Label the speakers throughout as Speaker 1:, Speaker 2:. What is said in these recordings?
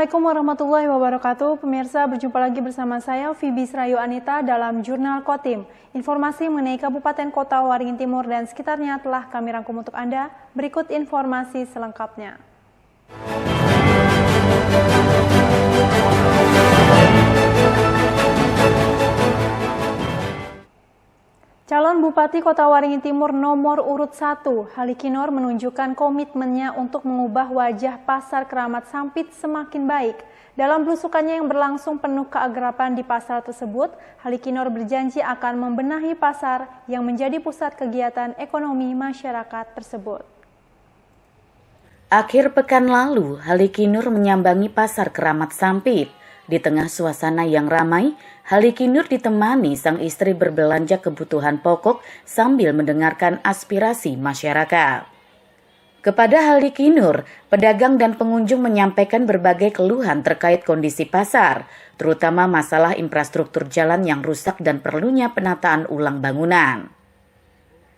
Speaker 1: Assalamualaikum warahmatullahi wabarakatuh. Pemirsa, berjumpa lagi bersama saya Fibi Srayu Anita dalam Jurnal Kotim. Informasi mengenai Kabupaten Kota Waringin Timur dan sekitarnya telah kami rangkum untuk Anda. Berikut informasi selengkapnya. Calon Bupati Kota Waringin Timur nomor urut 1, Halikinor menunjukkan komitmennya untuk mengubah wajah Pasar Keramat Sampit semakin baik. Dalam belusukannya yang berlangsung penuh keagrapan di pasar tersebut, Halikinor berjanji akan membenahi pasar yang menjadi pusat kegiatan ekonomi masyarakat tersebut.
Speaker 2: Akhir pekan lalu, Halikinor menyambangi Pasar Keramat Sampit. Di tengah suasana yang ramai, Halikinor ditemani sang istri berbelanja kebutuhan pokok sambil mendengarkan aspirasi masyarakat. Kepada Halikinor, pedagang dan pengunjung menyampaikan berbagai keluhan terkait kondisi pasar, terutama masalah infrastruktur jalan yang rusak dan perlunya penataan ulang bangunan.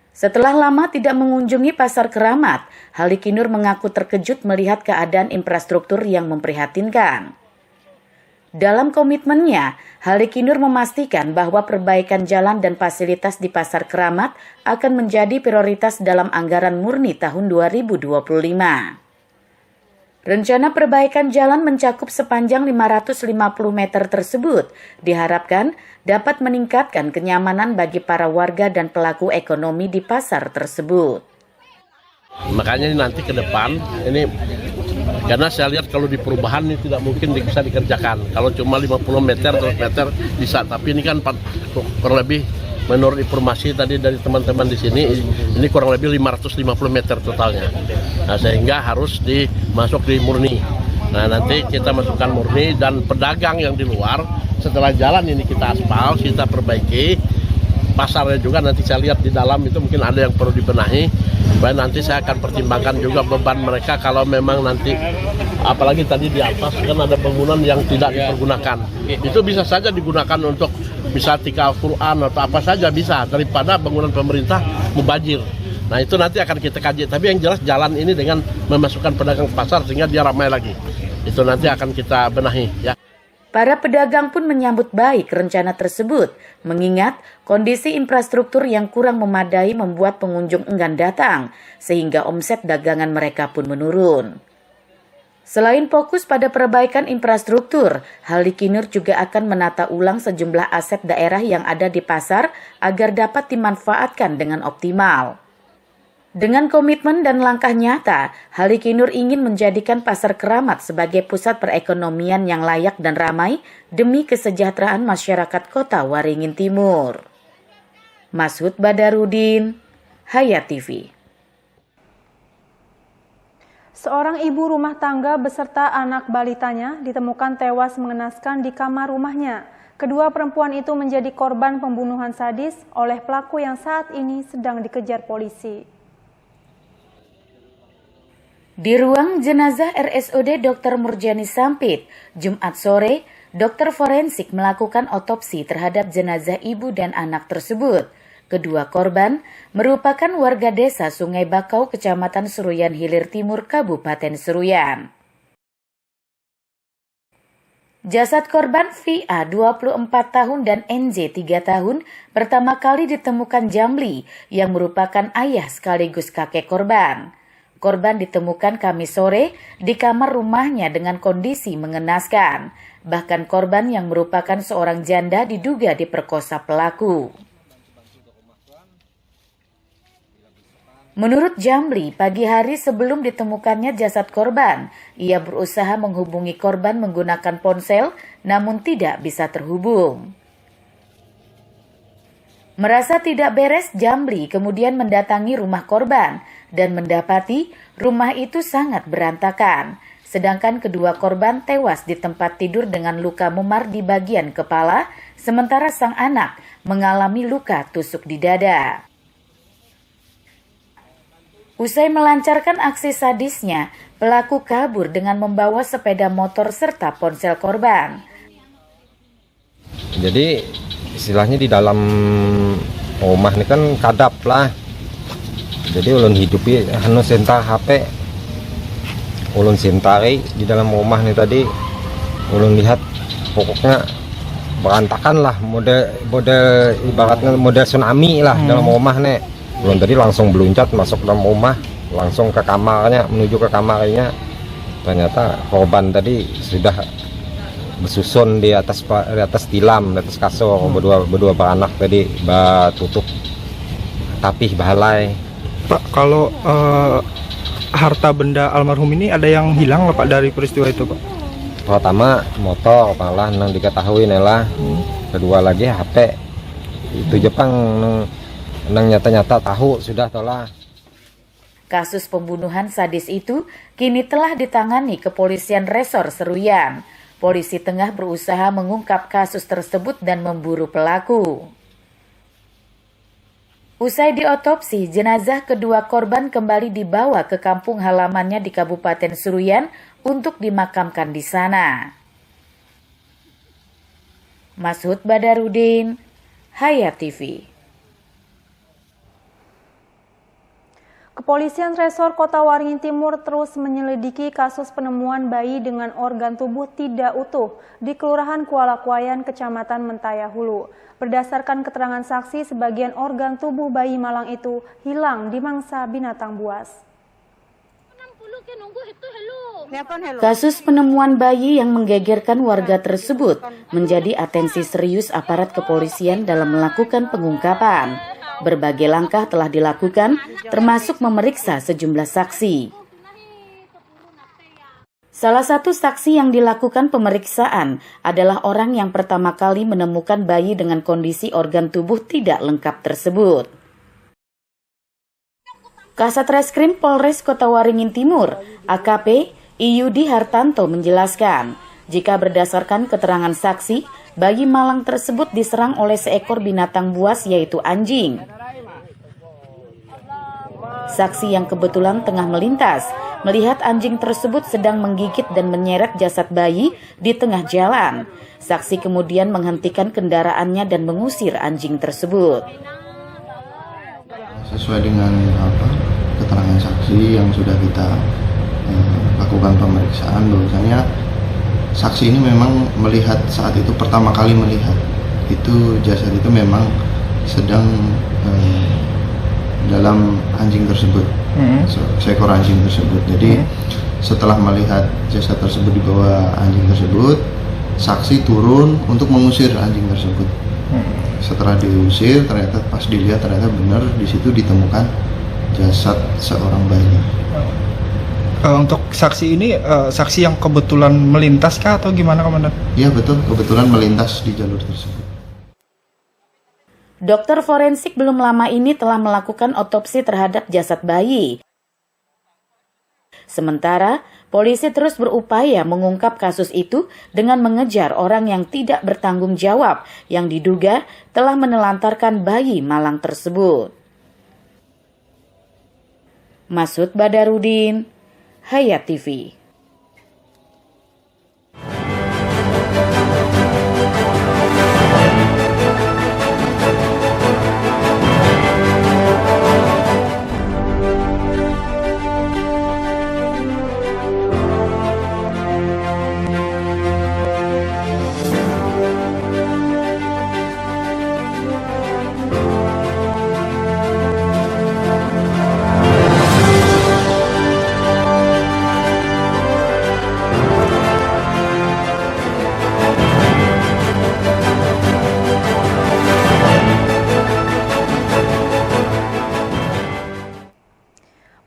Speaker 2: Setelah lama tidak mengunjungi Pasar Keramat, Halikinor mengaku terkejut melihat keadaan infrastruktur yang memprihatinkan. Dalam komitmennya, Halikinor memastikan bahwa perbaikan jalan dan fasilitas di Pasar Keramat akan menjadi prioritas dalam anggaran murni tahun 2025. Rencana perbaikan jalan mencakup sepanjang 550 meter tersebut, diharapkan dapat meningkatkan kenyamanan bagi para warga dan pelaku ekonomi di pasar tersebut.
Speaker 3: Makanya nanti ke depan ini, karena saya lihat kalau di perubahan ini tidak mungkin bisa dikerjakan. Kalau cuma 50 meter, 100 meter bisa. Tapi ini kan kurang lebih menurut informasi tadi dari teman-teman di sini, ini kurang lebih 550 meter totalnya. Nah, sehingga harus dimasuk di murni. Nah, nanti kita masukkan murni dan pedagang yang di luar, setelah jalan ini kita aspal, kita perbaiki. Pasarnya juga nanti saya lihat di dalam itu mungkin ada yang perlu dibenahi. Supaya nanti saya akan pertimbangkan juga beban mereka kalau memang nanti, apalagi tadi di atas kan ada bangunan yang tidak dipergunakan. Itu bisa saja digunakan untuk bisa tikal Quran atau apa saja bisa, daripada bangunan pemerintah mubazir. Nah, itu nanti akan kita kaji. Tapi yang jelas jalan ini dengan memasukkan pedagang ke pasar sehingga dia ramai lagi. Itu nanti akan kita benahi ya.
Speaker 2: Para pedagang pun menyambut baik rencana tersebut, mengingat kondisi infrastruktur yang kurang memadai membuat pengunjung enggan datang, sehingga omset dagangan mereka pun menurun. Selain fokus pada perbaikan infrastruktur, Halikinor juga akan menata ulang sejumlah aset daerah yang ada di pasar agar dapat dimanfaatkan dengan optimal. Dengan komitmen dan langkah nyata, Halikinor ingin menjadikan Pasar Keramat sebagai pusat perekonomian yang layak dan ramai demi kesejahteraan masyarakat Kota Waringin Timur. Masud Badarudin, Hayat TV.
Speaker 1: Seorang ibu rumah tangga beserta anak balitanya ditemukan tewas mengenaskan di kamar rumahnya. Kedua perempuan itu menjadi korban pembunuhan sadis oleh pelaku yang saat ini sedang dikejar polisi.
Speaker 2: Di ruang jenazah RSUD Dr. Murjani Sampit, Jumat sore, dokter forensik melakukan otopsi terhadap jenazah ibu dan anak tersebut. Kedua korban merupakan warga desa Sungai Bakau, Kecamatan Seruyan Hilir Timur, Kabupaten Seruyan. Jasad korban VA 24 tahun dan NJ 3 tahun pertama kali ditemukan Jamli yang merupakan ayah sekaligus kakek korban. Korban ditemukan Kamis sore di kamar rumahnya dengan kondisi mengenaskan. Bahkan korban yang merupakan seorang janda diduga diperkosa pelaku. Menurut Jamli, pagi hari sebelum ditemukannya jasad korban, ia berusaha menghubungi korban menggunakan ponsel namun tidak bisa terhubung. Merasa tidak beres, Jamli kemudian mendatangi rumah korban dan mendapati rumah itu sangat berantakan. Sedangkan kedua korban tewas di tempat tidur dengan luka memar di bagian kepala, sementara sang anak mengalami luka tusuk di dada. Usai melancarkan aksi sadisnya, pelaku kabur dengan membawa sepeda motor serta ponsel korban.
Speaker 4: Jadi istilahnya di dalam rumah ini kan kadap lah. Jadi ulun hidupi senta HP, ulun sentari di dalam rumah nih tadi ulun lihat pokoknya berantakan lah, model ibaratnya model tsunami lah dalam rumah nih. Ulun tadi langsung beluncat masuk dalam rumah, langsung ke kamarnya, menuju ke kamarnya. Ternyata korban tadi sudah bersusun di atas tilam, di atas kasur, berdua beranak tadi, tutup tapih balai.
Speaker 5: Pak, kalau harta benda almarhum ini ada yang hilang nggak Pak dari peristiwa itu Pak?
Speaker 4: Pertama motor malah nang diketahui nela, kedua lagi HP. Itu Jepang nang nyata-nyata tahu sudah tolah.
Speaker 2: Kasus pembunuhan sadis itu kini telah ditangani Kepolisian Resor Seruyan. Polisi tengah berusaha mengungkap kasus tersebut dan memburu pelaku. Usai diotopsi, jenazah kedua korban kembali dibawa ke kampung halamannya di Kabupaten Seruyan untuk dimakamkan di sana. Masud Badarudin, Hayat TV.
Speaker 1: Kepolisian Resor Kota Waringin Timur terus menyelidiki kasus penemuan bayi dengan organ tubuh tidak utuh di Kelurahan Kuala Kuayan, Kecamatan Mentaya Hulu. Berdasarkan keterangan saksi, sebagian organ tubuh bayi malang itu hilang di mangsa binatang buas.
Speaker 2: Kasus penemuan bayi yang menggegerkan warga tersebut menjadi atensi serius aparat kepolisian dalam melakukan pengungkapan. Berbagai langkah telah dilakukan, termasuk memeriksa sejumlah saksi. Salah satu saksi yang dilakukan pemeriksaan adalah orang yang pertama kali menemukan bayi dengan kondisi organ tubuh tidak lengkap tersebut. Kasat Reskrim Polres Kota Waringin Timur, AKP Iyudi Hartanto menjelaskan, jika berdasarkan keterangan saksi, bayi malang tersebut diserang oleh seekor binatang buas yaitu anjing. Saksi yang kebetulan tengah melintas melihat anjing tersebut sedang menggigit dan menyeret jasad bayi di tengah jalan. Saksi kemudian menghentikan kendaraannya dan mengusir anjing tersebut.
Speaker 6: Sesuai dengan keterangan saksi yang sudah kita lakukan pemeriksaan, bahwasanya saksi ini memang melihat saat itu pertama kali melihat itu jasad itu memang sedang dalam anjing tersebut, seekor anjing tersebut. Jadi setelah melihat jasad tersebut di bawah anjing tersebut, saksi turun untuk mengusir anjing tersebut. Setelah diusir, ternyata pas dilihat ternyata benar di situ ditemukan jasad seorang bayi.
Speaker 5: Untuk saksi ini saksi yang kebetulan melintas kah atau gimana Komandan?
Speaker 6: Iya betul, kebetulan melintas di jalur tersebut.
Speaker 2: Dokter forensik belum lama ini telah melakukan otopsi terhadap jasad bayi. Sementara, polisi terus berupaya mengungkap kasus itu dengan mengejar orang yang tidak bertanggung jawab yang diduga telah menelantarkan bayi malang tersebut. Masud Badarudin, Hayat TV.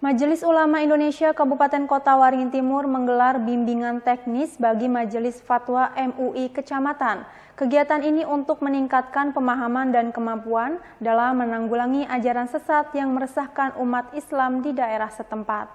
Speaker 1: Majelis Ulama Indonesia Kabupaten Kota Waringin Timur menggelar bimbingan teknis bagi Majelis Fatwa MUI Kecamatan. Kegiatan ini untuk meningkatkan pemahaman dan kemampuan dalam menanggulangi ajaran sesat yang meresahkan umat Islam di daerah setempat.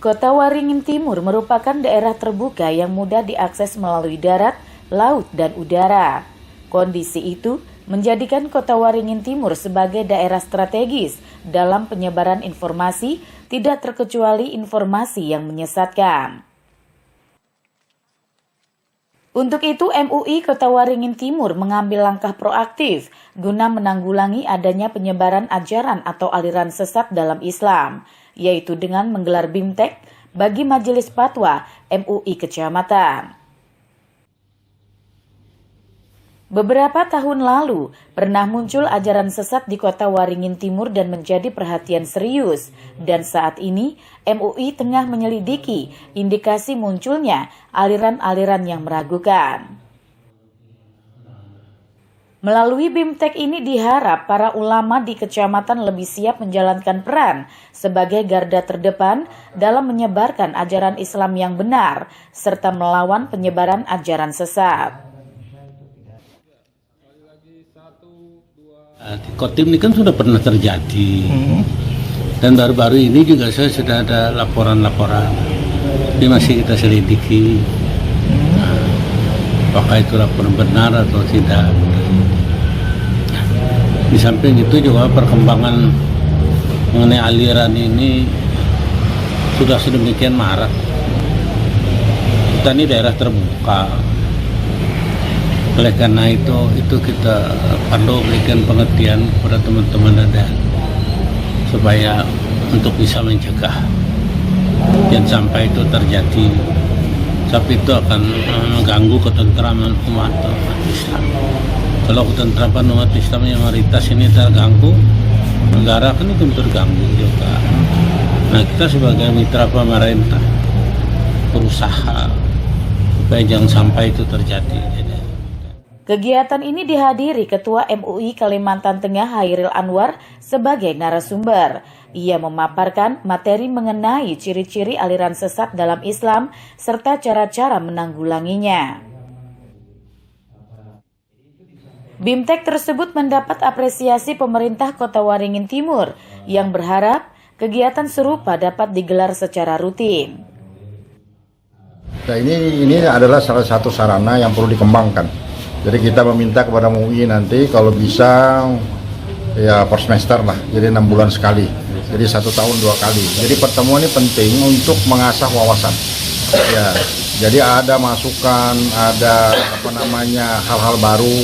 Speaker 2: Kota Waringin Timur merupakan daerah terbuka yang mudah diakses melalui darat, laut, dan udara. Kondisi itu menjadikan Kota Waringin Timur sebagai daerah strategis dalam penyebaran informasi, tidak terkecuali informasi yang menyesatkan. Untuk itu, MUI Kota Waringin Timur mengambil langkah proaktif guna menanggulangi adanya penyebaran ajaran atau aliran sesat dalam Islam, yaitu dengan menggelar BIMTEK, bagi Majelis Fatwa MUI Kecamatan. Beberapa tahun lalu, pernah muncul ajaran sesat di Kota Waringin Timur dan menjadi perhatian serius. Dan saat ini, MUI tengah menyelidiki indikasi munculnya aliran-aliran yang meragukan. Melalui BIMTEK ini diharap para ulama di kecamatan lebih siap menjalankan peran sebagai garda terdepan dalam menyebarkan ajaran Islam yang benar, serta melawan penyebaran ajaran sesat.
Speaker 7: Di Kotim ini kan sudah pernah terjadi, dan baru-baru ini juga saya sudah ada laporan-laporan, ini masih kita selidiki, apakah itu laporan benar atau tidak. Di samping itu juga perkembangan mengenai aliran ini sudah sedemikian marak. Kita ini daerah terbuka. Oleh karena itu kita perlu berikan pengertian kepada teman-teman ada supaya untuk bisa mencegah jangan sampai itu terjadi. Sebab itu akan mengganggu ketentraman umat Islam. Kalau ketentraman umat Islam yang mayoritas ini terganggu, negara kan itu terganggu juga. Nah, kita sebagai mitra pemerintah berusaha supaya jangan sampai itu terjadi.
Speaker 2: Kegiatan ini dihadiri Ketua MUI Kalimantan Tengah Hairil Anwar sebagai narasumber. Ia memaparkan materi mengenai ciri-ciri aliran sesat dalam Islam serta cara-cara menanggulanginya. BIMTEK tersebut mendapat apresiasi pemerintah Kota Waringin Timur yang berharap kegiatan serupa dapat digelar secara rutin.
Speaker 8: Nah, ini adalah salah satu sarana yang perlu dikembangkan. Jadi kita meminta kepada MUI nanti kalau bisa ya per semester lah, jadi 6 bulan sekali, jadi 1 tahun 2 kali. Jadi pertemuan ini penting untuk mengasah wawasan. Ya, jadi ada masukan, ada hal-hal baru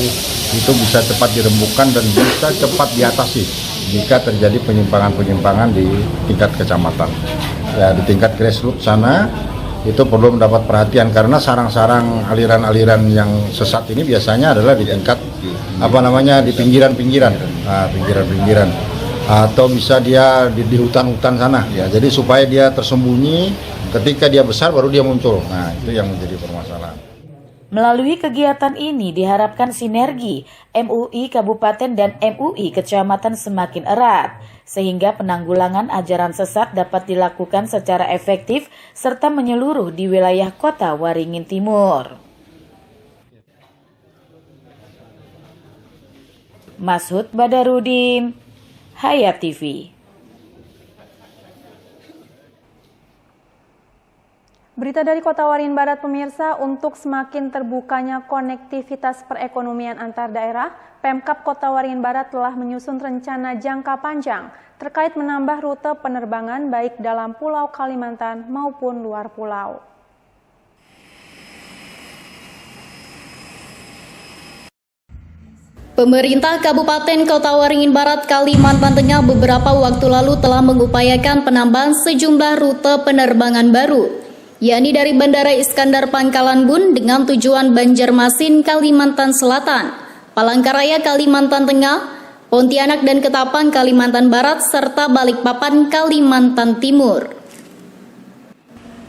Speaker 8: itu bisa cepat dirembukan dan bisa cepat diatasi jika terjadi penyimpangan-penyimpangan di tingkat kecamatan. Ya, di tingkat grassroots sana itu perlu mendapat perhatian karena sarang-sarang aliran-aliran yang sesat ini biasanya adalah di tingkat di pinggiran-pinggiran, pinggiran-pinggiran, atau bisa dia di hutan-hutan sana. Ya, jadi supaya dia tersembunyi, ketika dia besar baru dia muncul. Nah, itu yang menjadi permasalahan.
Speaker 2: Melalui kegiatan ini diharapkan sinergi MUI Kabupaten dan MUI Kecamatan semakin erat, sehingga penanggulangan ajaran sesat dapat dilakukan secara efektif serta menyeluruh di wilayah Kota Waringin Timur. Mashud Badarudin, Hayat TV.
Speaker 1: Berita dari Kota Waringin Barat, pemirsa, untuk semakin terbukanya konektivitas perekonomian antar daerah, Pemkab Kota Waringin Barat telah menyusun rencana jangka panjang terkait menambah rute penerbangan baik dalam Pulau Kalimantan maupun luar pulau.
Speaker 9: Pemerintah Kabupaten Kota Waringin Barat, Kalimantan Tengah beberapa waktu lalu telah mengupayakan penambahan sejumlah rute penerbangan baru, yakni dari Bandara Iskandar Pangkalan Bun dengan tujuan Banjarmasin, Kalimantan Selatan, Palangkaraya, Kalimantan Tengah, Pontianak dan Ketapang, Kalimantan Barat, serta Balikpapan, Kalimantan Timur.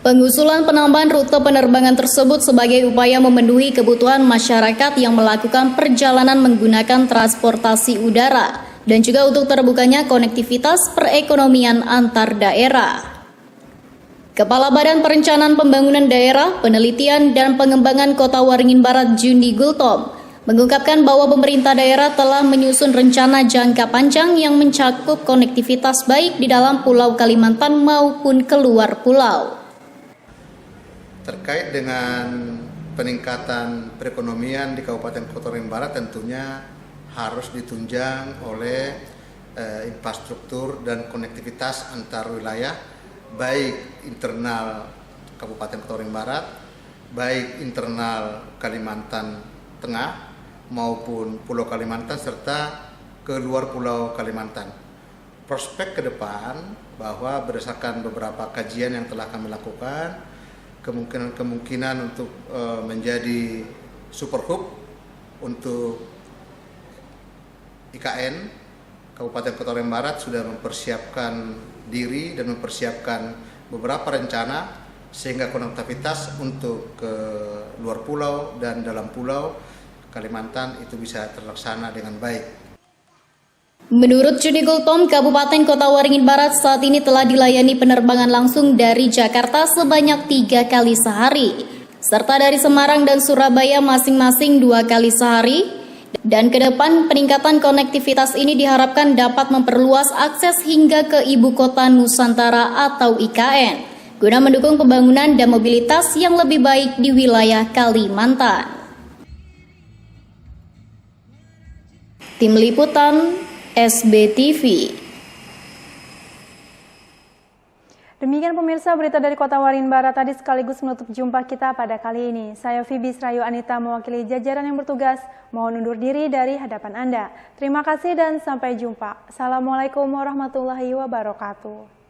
Speaker 9: Pengusulan penambahan rute penerbangan tersebut sebagai upaya memenuhi kebutuhan masyarakat yang melakukan perjalanan menggunakan transportasi udara dan juga untuk terbukanya konektivitas perekonomian antar daerah. Kepala Badan Perencanaan Pembangunan Daerah, Penelitian dan Pengembangan Kota Waringin Barat, Jundi Gultom, mengungkapkan bahwa pemerintah daerah telah menyusun rencana jangka panjang yang mencakup konektivitas baik di dalam Pulau Kalimantan maupun keluar pulau.
Speaker 10: Terkait dengan peningkatan perekonomian di Kabupaten Kota Waringin Barat tentunya harus ditunjang oleh infrastruktur dan konektivitas antar wilayah, baik internal Kabupaten Kota Waringin Barat, baik internal Kalimantan Tengah maupun Pulau Kalimantan serta ke luar Pulau Kalimantan. prospek ke depan bahwa berdasarkan beberapa kajian yang telah kami lakukan, kemungkinan untuk menjadi super hub untuk IKN Kabupaten Kota Waringin Barat sudah mempersiapkan diri dan mempersiapkan beberapa rencana sehingga konektivitas untuk ke luar pulau dan dalam pulau Kalimantan itu bisa terlaksana dengan baik.
Speaker 9: Menurut Juni Gultom, Kabupaten Kota Waringin Barat saat ini telah dilayani penerbangan langsung dari Jakarta sebanyak 3 kali sehari, serta dari Semarang dan Surabaya masing-masing 2 kali sehari. Dan ke depan, peningkatan konektivitas ini diharapkan dapat memperluas akses hingga ke Ibu Kota Nusantara atau IKN, guna mendukung pembangunan dan mobilitas yang lebih baik di wilayah Kalimantan. Tim Liputan SBTV.
Speaker 1: Demikian pemirsa berita dari Kota Waringin Barat tadi sekaligus menutup jumpa kita pada kali ini. Saya Vivi Srayu Anita mewakili jajaran yang bertugas mohon undur diri dari hadapan Anda. Terima kasih dan sampai jumpa. Assalamualaikum warahmatullahi wabarakatuh.